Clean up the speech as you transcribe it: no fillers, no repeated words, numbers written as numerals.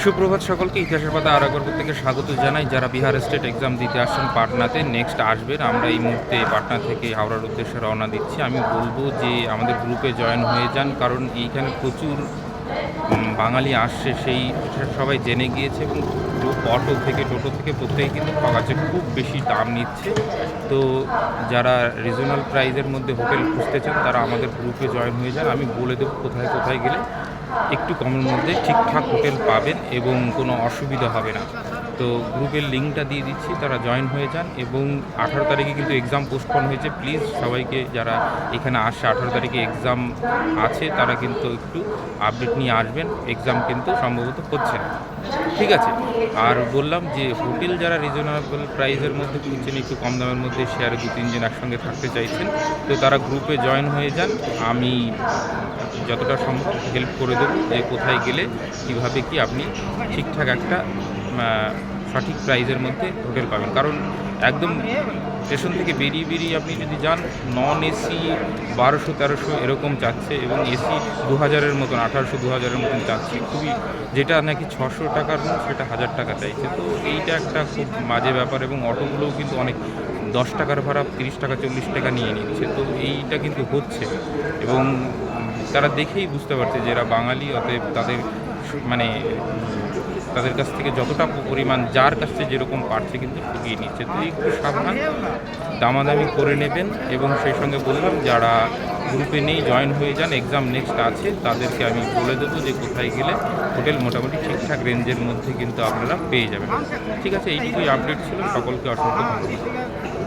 সুপ্রভাত সকলকে। ইতিহাসের পাতা আরেকবার প্রত্যেকে স্বাগত জানাই। যারা বিহার স্টেট এক্সাম দিতে আসছেন পাটনাতে, নেক্সট আসবেন। আমরা এই মুহূর্তে পাটনা থেকে হাওড়ার উদ্দেশ্যে রওনা দিচ্ছি। আমি বলবো যে আমাদের গ্রুপে জয়েন হয়ে যান, কারণ এইখানে প্রচুর বাঙালি আসছে, সেটা সবাই জেনে গিয়েছে এবং অটো থেকে টোটো থেকে প্রত্যেকে কিন্তু ঠকাচ্ছে, খুব বেশি দাম নিচ্ছে। তো যারা রিজনাল প্রাইজের মধ্যে হোটেল খুঁজতে চান তারা আমাদের গ্রুপে জয়েন হয়ে যান। আমি বলে দেবো কোথায় কোথায় গেলে একটু কমের মধ্যে ঠিকঠাক হোটেল পাবেন এবং কোনো অসুবিধা হবে না। তো গ্রুপের লিঙ্কটা দিয়ে দিচ্ছি, তারা জয়েন হয়ে যান। এবং 18 তারিখে কিন্তু এক্সাম পোস্টপন হয়েছে। প্লিজ সবাইকে যারা এখানে আসছে 18 তারিখে এক্সাম আছে তারা কিন্তু একটু আপডেট নিয়ে আসবেন। এক্সাম কিন্তু সম্ভবত হচ্ছে না, ঠিক আছে। আর বললাম যে হোটেল যারা রিজনেবল প্রাইসের মধ্যে খুঁজছেন, একটু কম দামের মধ্যে শেয়ারে 2-3 জন একসঙ্গে থাকতে চাইছেন, তো তারা গ্রুপে জয়েন হয়ে যান। আমি যতটা সম্ভব হেল্প করে দেবো যে কোথায় গেলে কীভাবে কি আপনি ঠিকঠাক একটা সঠিক প্রাইজের মধ্যে হোটেল পাবেন। কারণ একদম স্টেশন থেকে বেরিয়ে আপনি যদি যান, নন এসি 1200-1300 এরকম চাচ্ছে এবং এসি 2000-এর মতন, 1800-2000-এর মতন চাচ্ছে। খুবই, যেটা নাকি 600 টাকার রুম সেটা 1000 টাকা চাইছে। তো এইটা একটা খুব বাজে ব্যাপার। এবং অটোগুলোও কিন্তু অনেক 10 টাকার ভাড়া 30 টাকা 40 টাকা নিয়ে নিচ্ছে। তো এইটা কিন্তু হচ্ছে এবং তারা দেখেই বুঝতে পারছে যে এরা বাঙালি, অতএব তাদের মানে তাদের কাছ থেকে যতটা পরিমাণ যার কাছ থেকে যেরকম পারছে কিন্তু ঠকিয়ে নিচ্ছে। তো একটু সাবধান, দামাদামি করে নেবেন। এবং সেই সঙ্গে বললাম যারা গ্রুপে নেই জয়েন হয়ে যান, এক্সাম নেক্সট আছে, তাদেরকে আমি বলে দেবো যে কোথায় গেলে হোটেল মোটামুটি ঠিকঠাক রেঞ্জের মধ্যে কিন্তু আপনারা পেয়ে যাবেন। ঠিক আছে, এইটুকুই আপডেট ছিল। সকলকে অসংখ্য ধন্যবাদ।